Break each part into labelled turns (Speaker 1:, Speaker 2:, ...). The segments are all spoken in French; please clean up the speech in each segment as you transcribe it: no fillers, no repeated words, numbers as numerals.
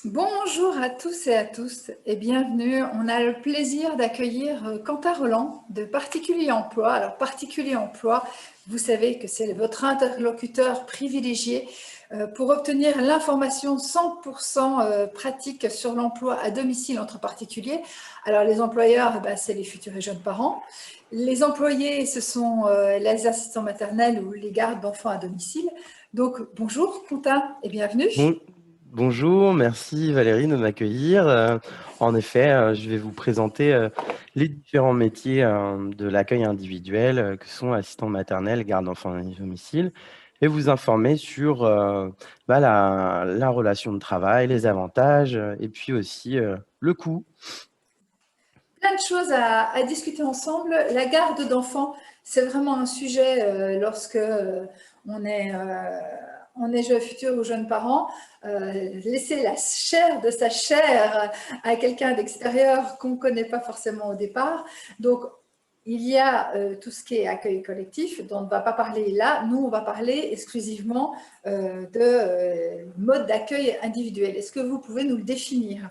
Speaker 1: Bonjour à tous et à tous et bienvenue. On a le plaisir d'accueillir Quentin Roland de Particulier Emploi. Alors Particulier Emploi, vous savez que c'est votre interlocuteur privilégié pour obtenir l'information 100% pratique sur l'emploi à domicile entre particuliers. Alors les employeurs, c'est les futurs et jeunes parents. Les employés, ce sont les assistants maternels ou les gardes d'enfants à domicile. Donc bonjour Quentin et bienvenue.
Speaker 2: Bon- Bonjour, merci Valérie de m'accueillir. En effet, je vais vous présenter les différents métiers de l'accueil individuel que sont assistant maternel, garde d'enfants à domicile, et vous informer sur la relation de travail, les avantages, et puis aussi le coût.
Speaker 1: Plein de choses à discuter ensemble. La garde d'enfants, c'est vraiment un sujet lorsque on est jeune futur ou jeune parent. Laisser la chair de sa chair à quelqu'un d'extérieur qu'on ne connaît pas forcément au départ. Donc, il y a tout ce qui est accueil collectif, dont on ne va pas parler là. Nous, on va parler exclusivement de mode d'accueil individuel. Est-ce que vous pouvez nous le définir?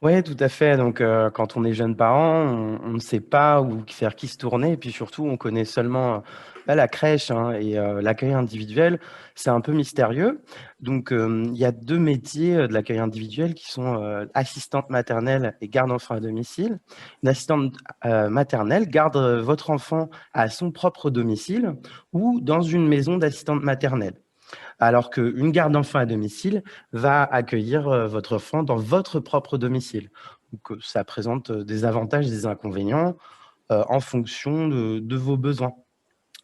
Speaker 2: Oui, tout à fait. Donc, quand on est jeune parent, on ne sait pas où faire qui se tourner. Et puis surtout, on connaît seulement la crèche, hein, et l'accueil individuel, c'est un peu mystérieux. Donc, il y a deux métiers de l'accueil individuel qui sont assistante maternelle et garde enfant à domicile. Une assistante maternelle garde votre enfant à son propre domicile ou dans une maison d'assistante maternelle, alors qu'une garde d'enfants à domicile va accueillir votre enfant dans votre propre domicile. Donc, ça présente des avantages et des inconvénients en fonction de vos besoins.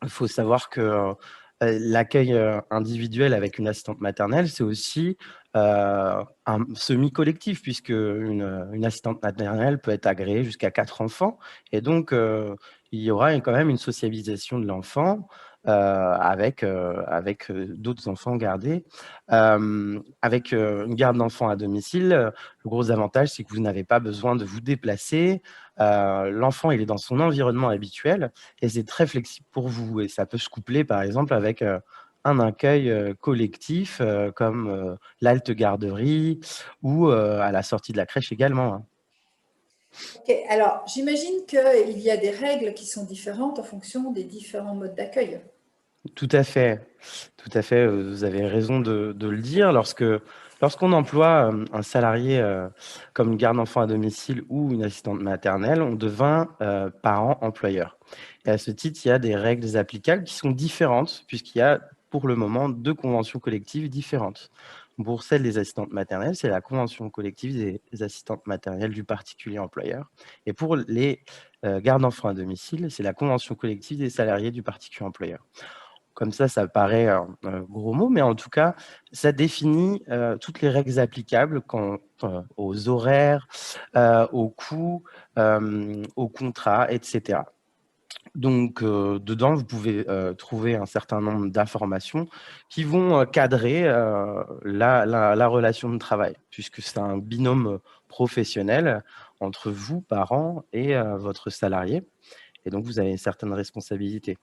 Speaker 2: Il faut savoir que l'accueil individuel avec une assistante maternelle, c'est aussi un semi-collectif, puisque une assistante maternelle peut être agréée jusqu'à 4 enfants. Et donc, il y aura quand même une sociabilisation de l'enfant avec d'autres enfants gardés. Avec une garde d'enfants à domicile, le gros avantage, c'est que vous n'avez pas besoin de vous déplacer. L'enfant, il est dans son environnement habituel et c'est très flexible pour vous. Et ça peut se coupler, par exemple, avec un accueil collectif comme l'halte garderie ou à la sortie de la crèche également, hein.
Speaker 1: Ok, alors j'imagine qu'il y a des règles qui sont différentes en fonction des différents modes d'accueil.
Speaker 2: Tout à fait, tout à fait. Vous avez raison de le dire. Lorsqu'on emploie un salarié comme une garde d'enfants à domicile ou une assistante maternelle, on devient parent-employeur. Et à ce titre, il y a des règles applicables qui sont différentes, puisqu'il y a pour le moment deux conventions collectives différentes. Pour celle des assistantes maternelles, c'est la convention collective des assistantes maternelles du particulier employeur. Et pour les gardes d'enfants à domicile, c'est la convention collective des salariés du particulier employeur. Comme ça paraît un gros mot, mais en tout cas, ça définit toutes les règles applicables aux horaires, aux coûts, aux contrats, etc. Donc, dedans, vous pouvez trouver un certain nombre d'informations qui vont cadrer la relation de travail, puisque c'est un binôme professionnel entre vous, parents, et votre salarié. Et donc, vous avez certaines responsabilités,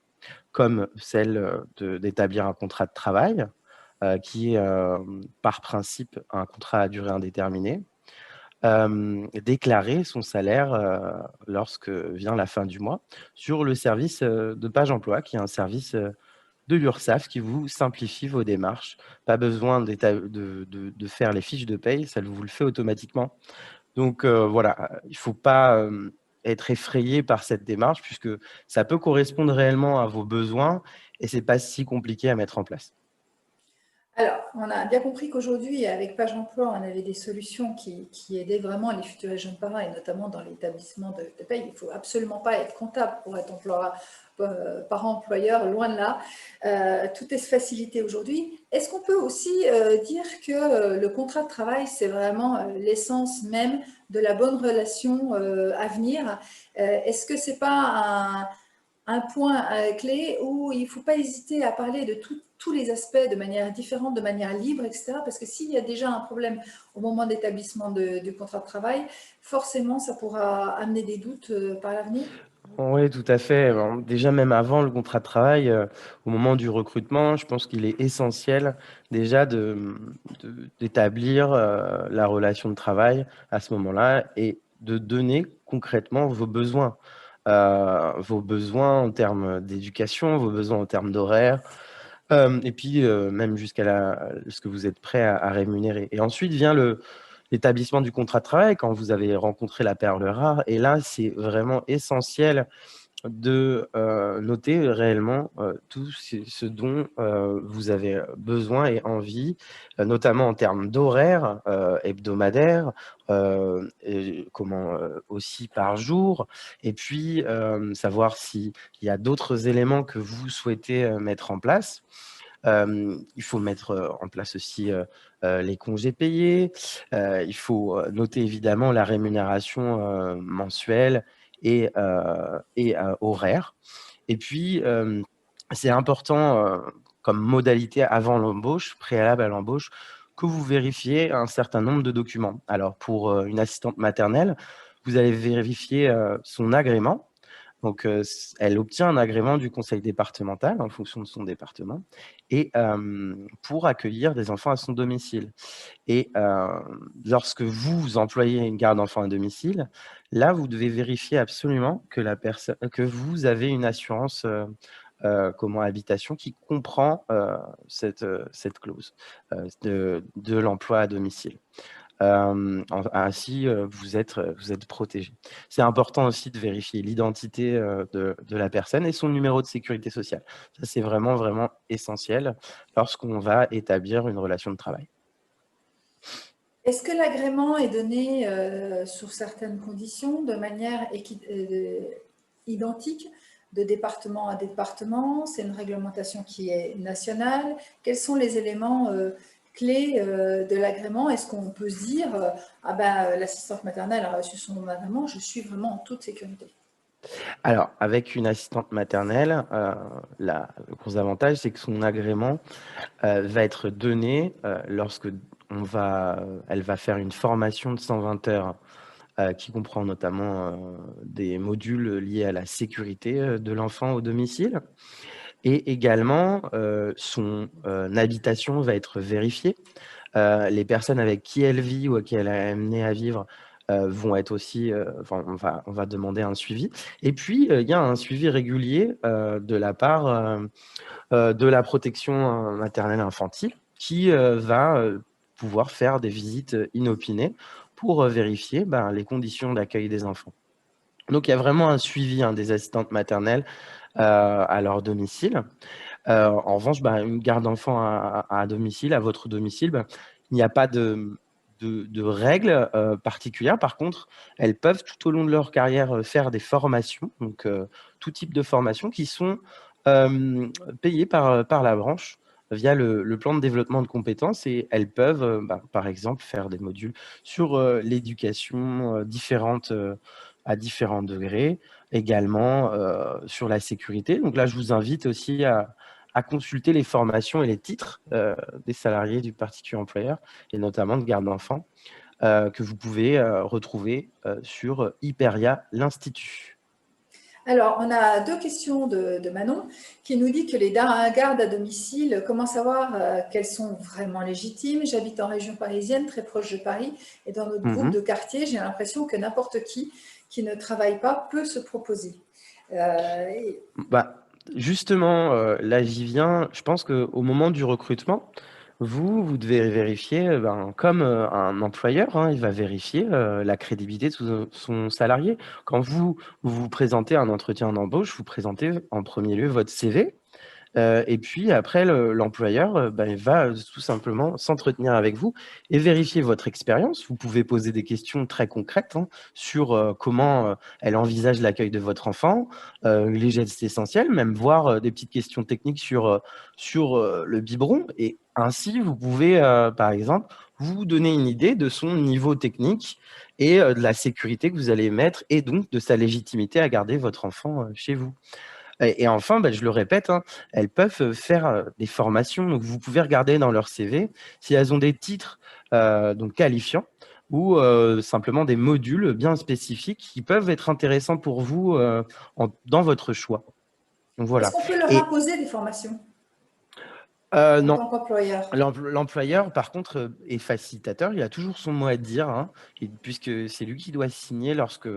Speaker 2: comme celle d'établir un contrat de travail, qui est par principe un contrat à durée indéterminée, déclarer son salaire lorsque vient la fin du mois sur le service de Page Emploi, qui est un service de l'URSSAF qui vous simplifie vos démarches. Pas besoin de faire les fiches de paye, ça vous le fait automatiquement. Donc voilà, il ne faut pas être effrayé par cette démarche, puisque ça peut correspondre réellement à vos besoins et ce n'est pas si compliqué à mettre en place.
Speaker 1: Alors, on a bien compris qu'aujourd'hui, avec Page Emploi, on avait des solutions qui aidaient vraiment les futurs et jeunes parents, et notamment dans l'établissement de paye. Il ne faut absolument pas être comptable pour être parent-employeur, loin de là. Tout est facilité aujourd'hui. Est-ce qu'on peut aussi dire que le contrat de travail, c'est vraiment l'essence même de la bonne relation à venir? Est-ce que ce n'est pas un point clé où il ne faut pas hésiter à parler de tous les aspects de manière différente, de manière libre, etc. Parce que s'il y a déjà un problème au moment d'établissement du contrat de travail, forcément, ça pourra amener des doutes par l'avenir.
Speaker 2: Oui, tout à fait. Ben, déjà, même avant le contrat de travail, au moment du recrutement, je pense qu'il est essentiel déjà d'établir la relation de travail à ce moment-là et de donner concrètement vos besoins en termes d'éducation, vos besoins en termes d'horaire, et puis même jusqu'à ce que vous êtes prêt à rémunérer. Et ensuite vient l'établissement du contrat de travail quand vous avez rencontré la perle rare. Et là, c'est vraiment essentiel de noter réellement tout ce dont vous avez besoin et envie, notamment en termes d'horaire hebdomadaire, et comment aussi par jour, et puis savoir s'il y a d'autres éléments que vous souhaitez mettre en place. Il faut mettre en place aussi les congés payés. Il faut noter évidemment la rémunération mensuelle et horaire. Et puis, c'est important comme modalité avant l'embauche, préalable à l'embauche, que vous vérifiez un certain nombre de documents. Alors, pour une assistante maternelle, vous allez vérifier son agrément. Donc, elle obtient un agrément du conseil départemental en fonction de son département et pour accueillir des enfants à son domicile. Et lorsque vous employez une garde d'enfants à domicile, là, vous devez vérifier absolument que vous avez une assurance comment habitation qui comprend cette clause de l'emploi à domicile. Ainsi, vous êtes protégé. C'est important aussi de vérifier l'identité de la personne et son numéro de sécurité sociale. Ça, c'est vraiment, vraiment essentiel lorsqu'on va établir une relation de travail.
Speaker 1: Est-ce que l'agrément est donné sur certaines conditions de manière identique de département à département? C'est une réglementation qui est nationale. Quels sont les éléments clés de l'agrément? Est-ce qu'on peut se dire ah ben, l'assistante maternelle a reçu son agrément, je suis vraiment en toute sécurité?
Speaker 2: Alors, avec une assistante maternelle, le gros avantage, c'est que son agrément va être donné lorsque elle va faire une formation de 120 heures qui comprend notamment des modules liés à la sécurité de l'enfant au domicile. Et également, son habitation va être vérifiée. Les personnes avec qui elle vit ou à qui elle est amenée à vivre vont être aussi, enfin, on va demander un suivi. Et puis, il y a un suivi régulier de la part de la protection maternelle infantile qui va pouvoir faire des visites inopinées pour vérifier ben, les conditions d'accueil des enfants. Donc, il y a vraiment un suivi hein, des assistantes maternelles à leur domicile. En revanche, bah, une garde d'enfants à domicile, à votre domicile, bah, il n'y a pas de règles particulières. Par contre, elles peuvent tout au long de leur carrière faire des formations, donc tout type de formations qui sont payées par la branche via le plan de développement de compétences et elles peuvent, bah, par exemple, faire des modules sur l'éducation à différents degrés, également sur la sécurité. Donc là, je vous invite aussi à consulter les formations et les titres des salariés du particulier employeur, et notamment de garde d'enfants, que vous pouvez retrouver sur Hyperia, l'Institut.
Speaker 1: Alors, on a deux questions de Manon qui nous dit que les gardes à domicile, comment savoir qu'elles sont vraiment légitimes? J'habite en région parisienne, très proche de Paris, et dans notre groupe
Speaker 2: Mhm.
Speaker 1: de quartier, j'ai l'impression que n'importe qui ne travaille pas peut se proposer. Euh, et-
Speaker 2: Bah, justement, là, j'y viens. Je pense qu'au moment du recrutement, vous devez vérifier, ben, comme un employeur, hein, il va vérifier la crédibilité de son salarié. Quand vous présentez un entretien d'embauche, vous présentez en premier lieu votre CV. Et puis après l'employeur, bah, il va tout simplement s'entretenir avec vous et vérifier votre expérience. Vous pouvez poser des questions très concrètes, hein, sur, comment, elle envisage l'accueil de votre enfant, les gestes essentiels, même voir, des petites questions techniques sur le biberon et ainsi vous pouvez, par exemple, vous donner une idée de son niveau technique et de la sécurité que vous allez mettre et donc de sa légitimité à garder votre enfant, chez vous. Et enfin, bah, je le répète, hein, elles peuvent faire des formations. Donc, vous pouvez regarder dans leur CV si elles ont des titres donc qualifiants. ou simplement des modules bien spécifiques qui peuvent être intéressants pour vous dans votre choix. Donc
Speaker 1: Est-ce
Speaker 2: voilà.
Speaker 1: qu'on peut leur
Speaker 2: Et
Speaker 1: imposer des formations en
Speaker 2: non,
Speaker 1: tant qu'employeur?
Speaker 2: l'employeur, par contre, est facilitateur. Il a toujours son mot à dire, hein, puisque c'est lui qui doit signer lorsque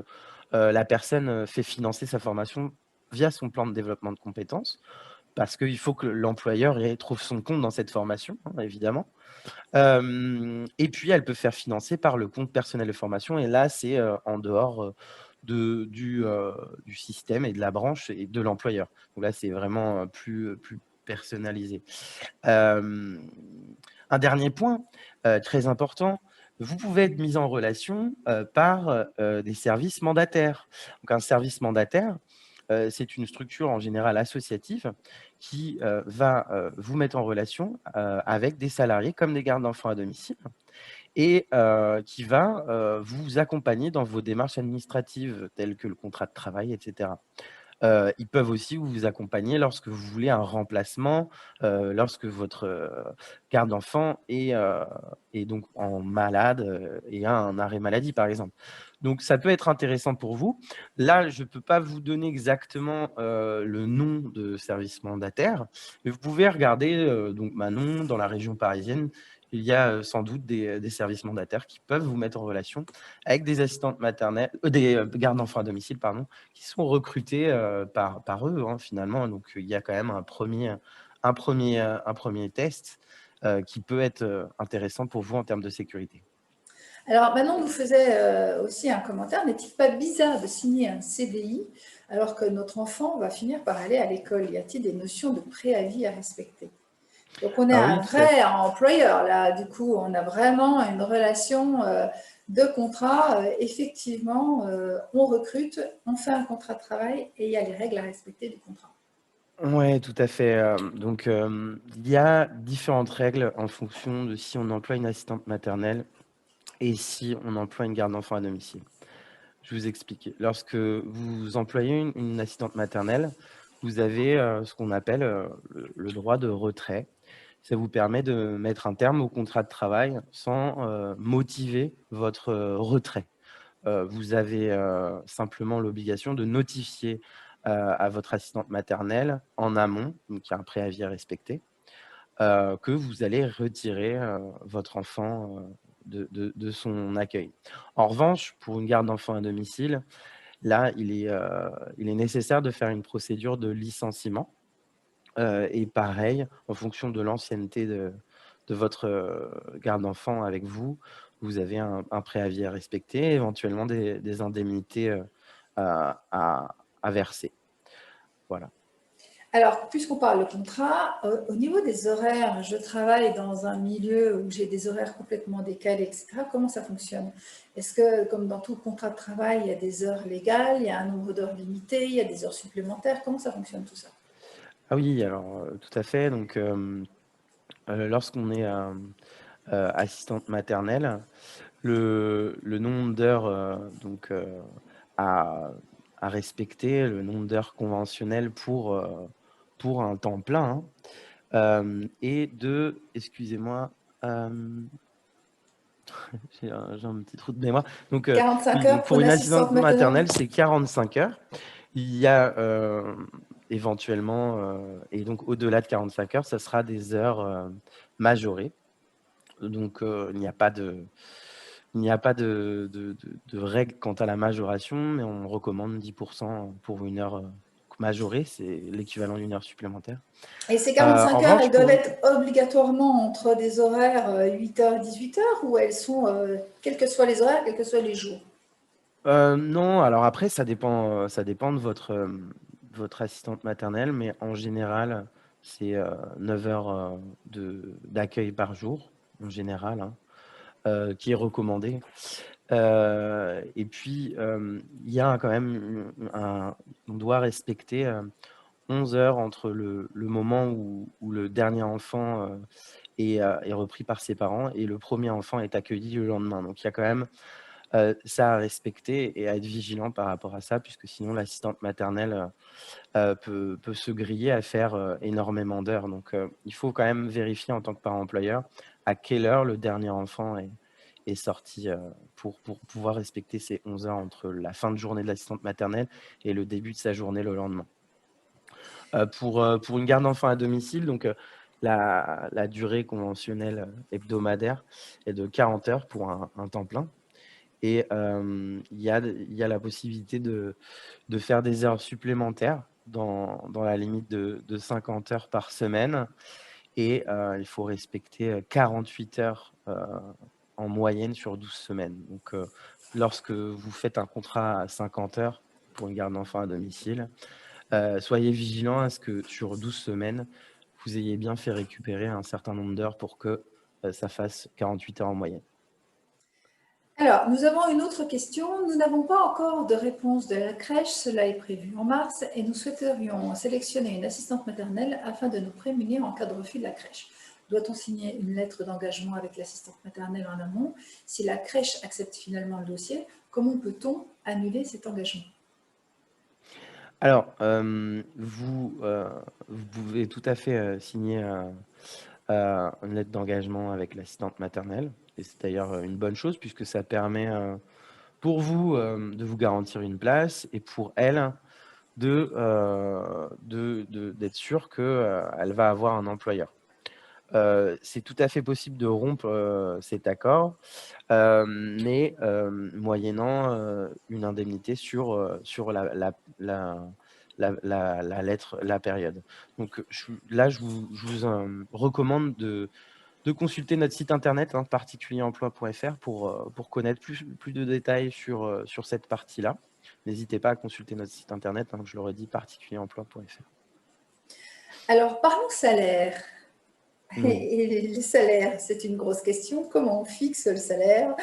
Speaker 2: la personne fait financer sa formation via son plan de développement de compétences, parce qu'il faut que l'employeur trouve son compte dans cette formation, hein, évidemment. Et puis, elle peut faire financer par le compte personnel de formation. Et là, c'est en dehors du système et de la branche et de l'employeur. Donc là, c'est vraiment plus personnalisé. Un dernier point très important, vous pouvez être mis en relation par des services mandataires. Donc, un service mandataire, c'est une structure en général associative qui va vous mettre en relation avec des salariés comme des gardes d'enfants à domicile et qui va vous accompagner dans vos démarches administratives telles que le contrat de travail, etc. Ils peuvent aussi vous accompagner lorsque vous voulez un remplacement, lorsque votre garde d'enfant est donc en malade et a un arrêt maladie, par exemple. Donc ça peut être intéressant pour vous. Là, je ne peux pas vous donner exactement le nom de service mandataire, mais vous pouvez regarder donc Manon dans la région parisienne. Il y a sans doute des services mandataires qui peuvent vous mettre en relation avec des assistantes maternelles, des gardes d'enfants à domicile, pardon, qui sont recrutés par eux, hein, finalement. Donc, il y a quand même un premier test qui peut être intéressant pour vous en termes de sécurité.
Speaker 1: Alors, Manon nous faisait aussi un commentaire. N'est-il pas bizarre de signer un CDI alors que notre enfant va finir par aller à l'école? Y a-t-il des notions de préavis à respecter? Donc, on est
Speaker 2: Ah
Speaker 1: un
Speaker 2: oui, tout à
Speaker 1: vrai employeur, là. Du coup, on a vraiment une relation de contrat. Effectivement, on recrute, on fait un contrat de travail et il y a les règles à respecter du contrat.
Speaker 2: Ouais, tout à fait. Donc, il y a différentes règles en fonction de si on emploie une assistante maternelle et si on emploie une garde d'enfants à domicile. Je vous explique. Lorsque vous employez une assistante maternelle, vous avez ce qu'on appelle le droit de retrait. Ça vous permet de mettre un terme au contrat de travail sans motiver votre retrait. Vous avez simplement l'obligation de notifier à votre assistante maternelle en amont, donc il y a un préavis à respecter, que vous allez retirer votre enfant de son accueil. En revanche, pour une garde d'enfants à domicile, là, il est nécessaire de faire une procédure de licenciement. Et pareil, en fonction de l'ancienneté de votre garde d'enfant avec vous, vous avez un préavis à respecter, éventuellement des indemnités à verser. Voilà.
Speaker 1: Alors, puisqu'on parle de contrat, au niveau des horaires, je travaille dans un milieu où j'ai des horaires complètement décalés, etc. Comment ça fonctionne? Est-ce que, comme dans tout contrat de travail, il y a des heures légales, il y a un nombre d'heures limité, il y a des heures supplémentaires? Comment ça fonctionne tout ça?
Speaker 2: Ah oui, alors tout à fait. Donc, lorsqu'on est assistante maternelle, le nombre d'heures à, à respecter, le nombre d'heures conventionnelles pour un temps plein, hein, et excusez-moi, j'ai un petit trou de mémoire. Donc,
Speaker 1: 45
Speaker 2: oui,
Speaker 1: heures
Speaker 2: donc
Speaker 1: pour
Speaker 2: pour
Speaker 1: une
Speaker 2: une
Speaker 1: assistante
Speaker 2: assistante
Speaker 1: maternelle?
Speaker 2: maternelle, c'est 45 heures. Il y a éventuellement, et donc au-delà de 45 heures, ça sera des heures majorées. Donc, il n'y a pas de règle quant à la majoration, mais on recommande 10% pour une heure majorée, c'est l'équivalent d'une heure supplémentaire.
Speaker 1: Et ces
Speaker 2: En
Speaker 1: 45 heures,
Speaker 2: revanche,
Speaker 1: elles doivent être obligatoirement entre des horaires 8h, 18h ou elles sont, quels que soient les horaires, quels que soient les jours?
Speaker 2: non, alors après, ça dépend de votre assistante maternelle, mais en général, c'est 9 heures d'accueil par jour, en général, hein, qui est recommandé. Et puis, il y a quand même on doit respecter 11 heures entre le moment où le dernier enfant est repris par ses parents et le premier enfant est accueilli le lendemain. Donc, il y a quand même ça à respecter et à être vigilant par rapport à ça, puisque sinon l'assistante maternelle peut se griller à faire énormément d'heures. Donc, il faut quand même vérifier en tant que parent employeur à quelle heure le dernier enfant est sorti pour pouvoir respecter ces 11 heures entre la fin de journée de l'assistante maternelle et le début de sa journée le lendemain. Pour une garde d'enfants à domicile, donc la durée conventionnelle hebdomadaire est de 40 heures pour un temps plein. Et il y a la possibilité de faire des heures supplémentaires dans la limite de 50 heures par semaine. Et il faut respecter 48 heures en moyenne sur 12 semaines. Donc, lorsque vous faites un contrat à 50 heures pour une garde d'enfants à domicile, soyez vigilant à ce que sur 12 semaines, vous ayez bien fait récupérer un certain nombre d'heures pour que ça fasse 48 heures en moyenne.
Speaker 1: Alors, nous avons une autre question. Nous n'avons pas encore de réponse de la crèche. Cela est prévu en mars et nous souhaiterions sélectionner une assistante maternelle afin de nous prémunir en cas de refus de la crèche. Doit-on signer une lettre d'engagement avec l'assistante maternelle en amont? Si la crèche accepte finalement le dossier, comment peut-on annuler cet engagement?
Speaker 2: Alors, vous pouvez tout à fait signer une lettre d'engagement avec l'assistante maternelle. Et c'est d'ailleurs une bonne chose puisque ça permet pour vous de vous garantir une place et pour elle d'être sûr qu'elle va avoir un employeur. C'est tout à fait possible de rompre cet accord, mais moyennant une indemnité sur la lettre, la période. Donc je vous recommande de consulter notre site internet, hein, particulieремploi.fr pour connaître plus de détails sur cette partie-là. N'hésitez pas à consulter notre site internet, hein, je l'aurais dit, particulieремploi.fr.
Speaker 1: Alors, parlons salaire.
Speaker 2: Mmh.
Speaker 1: Et les salaires, c'est une grosse question. Comment on fixe le salaire?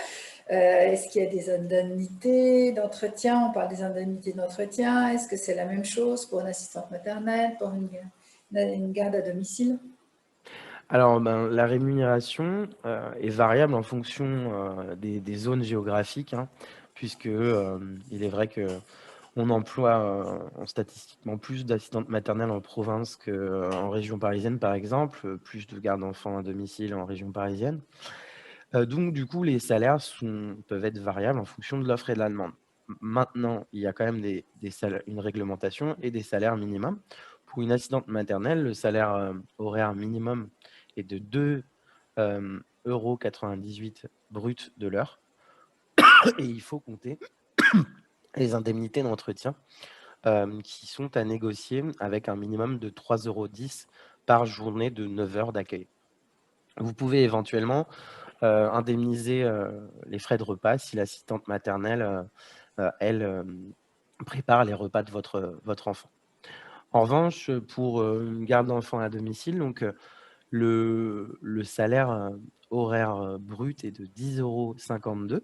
Speaker 1: Est-ce qu'il y a des indemnités d'entretien? On parle des indemnités d'entretien. Est-ce que c'est la même chose pour une assistante maternelle, pour une garde à domicile?
Speaker 2: Alors, ben, la rémunération, est variable en fonction, des zones géographiques, hein, puisque, il est vrai qu'on emploie, statistiquement plus d'assistantes maternelles en province qu'en région parisienne, par exemple, plus de gardes d'enfants à domicile en région parisienne. Donc du coup, les salaires peuvent être variables en fonction de l'offre et de la demande. Maintenant, il y a quand même une réglementation et des salaires minimums. Pour une assistante maternelle, le salaire horaire minimum est de 2,98 € brut de l'heure. Et il faut compter les indemnités d'entretien qui sont à négocier avec un minimum de 3,10 € par journée de 9 heures d'accueil. Vous pouvez éventuellement indemniser les frais de repas si l'assistante maternelle, elle, prépare les repas de votre enfant. En revanche, pour une garde d'enfants à domicile, donc le salaire horaire brut est de 10,52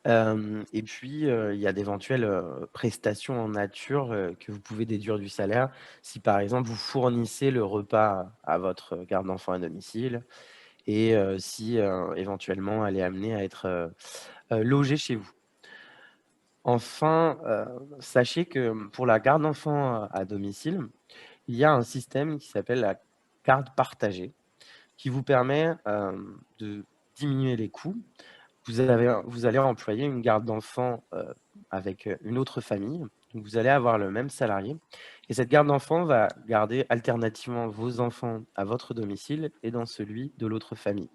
Speaker 2: €. Et puis, il y a d'éventuelles prestations en nature que vous pouvez déduire du salaire. Si par exemple, vous fournissez le repas à votre garde d'enfants à domicile, et si éventuellement elle est amenée à être logée chez vous. Enfin, sachez que pour la garde d'enfants à domicile, il y a un système qui s'appelle la garde partagée, qui vous permet de diminuer les coûts. Vous allez employer une garde d'enfants avec une autre famille. Donc vous allez avoir le même salarié et cette garde d'enfants va garder alternativement vos enfants à votre domicile et dans celui de l'autre famille.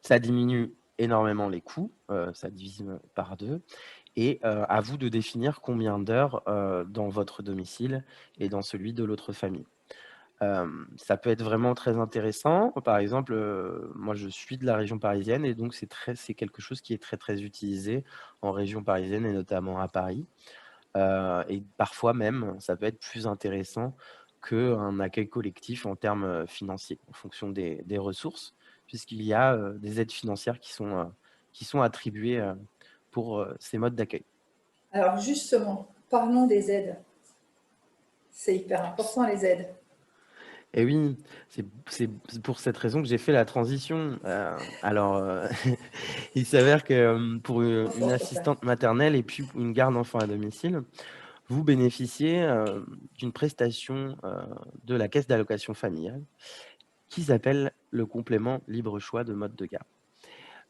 Speaker 2: Ça diminue énormément les coûts, ça divise par 2, et à vous de définir combien d'heures, dans votre domicile et dans celui de l'autre famille. Ça peut être vraiment très intéressant. Par exemple, moi je suis de la région parisienne et donc c'est quelque chose qui est très, très utilisé en région parisienne et notamment à Paris. Et parfois même, ça peut être plus intéressant qu'un accueil collectif en termes, financiers, en fonction des ressources, puisqu'il y a, des aides financières qui sont attribuées, pour, ces modes d'accueil.
Speaker 1: Alors justement, parlons des aides. C'est hyper important, les aides.
Speaker 2: Et oui, c'est pour cette raison que j'ai fait la transition. Alors, il s'avère que, pour,
Speaker 1: Trop
Speaker 2: une
Speaker 1: fort, papa.
Speaker 2: assistante maternelle et puis une garde d'enfants à domicile, vous bénéficiez, d'une prestation, de la caisse d'allocations familiales qui s'appelle le complément libre choix de mode de garde.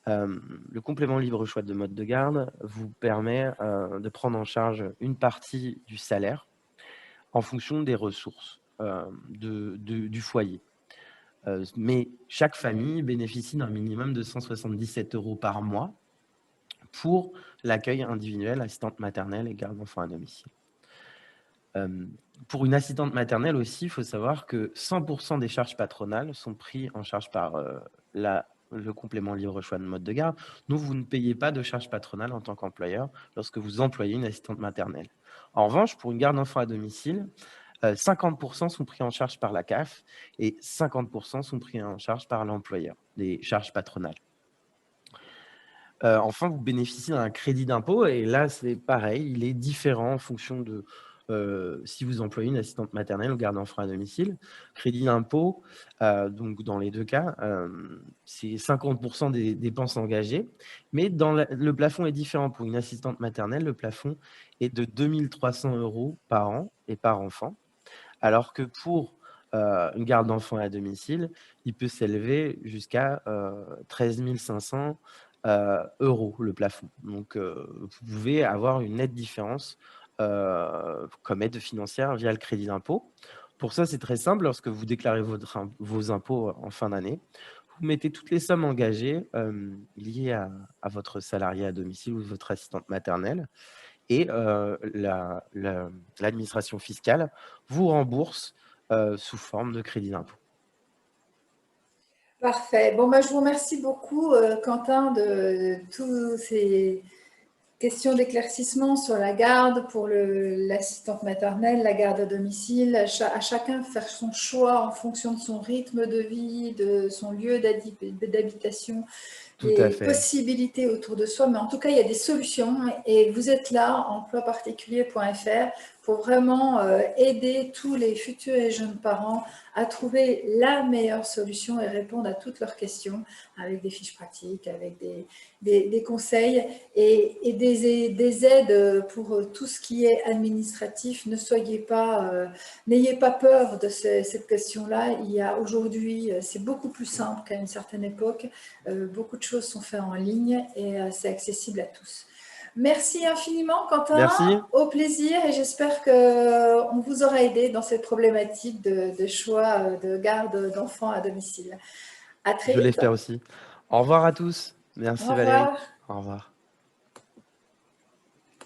Speaker 2: Le complément libre choix de mode de garde vous permet de prendre en charge une partie du salaire en fonction des ressources du foyer. Mais chaque famille bénéficie d'un minimum de 177 € par mois pour l'accueil individuel, assistante maternelle et garde d'enfants à domicile. Pour une assistante maternelle aussi, il faut savoir que 100 % des charges patronales sont pris en charge par le complément libre choix de mode de garde. Donc, vous ne payez pas de charges patronales en tant qu'employeur lorsque vous employez une assistante maternelle. En revanche, pour une garde d'enfants à domicile, 50 % sont pris en charge par la CAF et 50 % sont pris en charge par l'employeur, les charges patronales. Enfin, vous bénéficiez d'un crédit d'impôt et là, c'est pareil, il est différent en fonction de, si vous employez une assistante maternelle ou garde d'enfants à domicile. Crédit d'impôt, donc dans les 2 cas, c'est 50 % des dépenses engagées, mais le plafond est différent. Pour une assistante maternelle, le plafond est de 2 300 € par an et par enfant, alors que pour, une garde d'enfants à domicile, il peut s'élever jusqu'à, 13 500 € le plafond. Donc, vous pouvez avoir une nette différence, comme aide financière via le crédit d'impôt. Pour ça, c'est très simple, lorsque vous déclarez vos impôts en fin d'année, vous mettez toutes les sommes engagées, liées à votre salarié à domicile ou votre assistante maternelle et l'administration fiscale vous rembourse, sous forme de crédit d'impôt.
Speaker 1: Parfait. Bon, bah, je vous remercie beaucoup, Quentin, de tous ces questions d'éclaircissement sur la garde pour l'assistante maternelle, la garde à domicile, à chacun faire son choix en fonction de son rythme de vie, de son lieu d'habitation,
Speaker 2: Tout à
Speaker 1: des
Speaker 2: fait.
Speaker 1: possibilités autour de soi. Mais en tout cas, il y a des solutions et vous êtes là, emploiparticulier.fr, pour vraiment aider tous les futurs et jeunes parents à trouver la meilleure solution et répondre à toutes leurs questions avec des fiches pratiques, avec des conseils et des aides pour tout ce qui est administratif. N'ayez pas peur de cette question-là. Il y a aujourd'hui, c'est beaucoup plus simple qu'à une certaine époque. Beaucoup de choses sont faites en ligne et c'est accessible à tous. Merci infiniment, Quentin.
Speaker 2: Merci,
Speaker 1: Au plaisir et j'espère qu'on vous aura aidé dans cette problématique de choix de garde d'enfants à domicile. À très
Speaker 2: je
Speaker 1: vite.
Speaker 2: l'espère aussi. Au revoir à tous.
Speaker 1: Au
Speaker 2: Merci Valérie.
Speaker 1: revoir.
Speaker 2: Au revoir.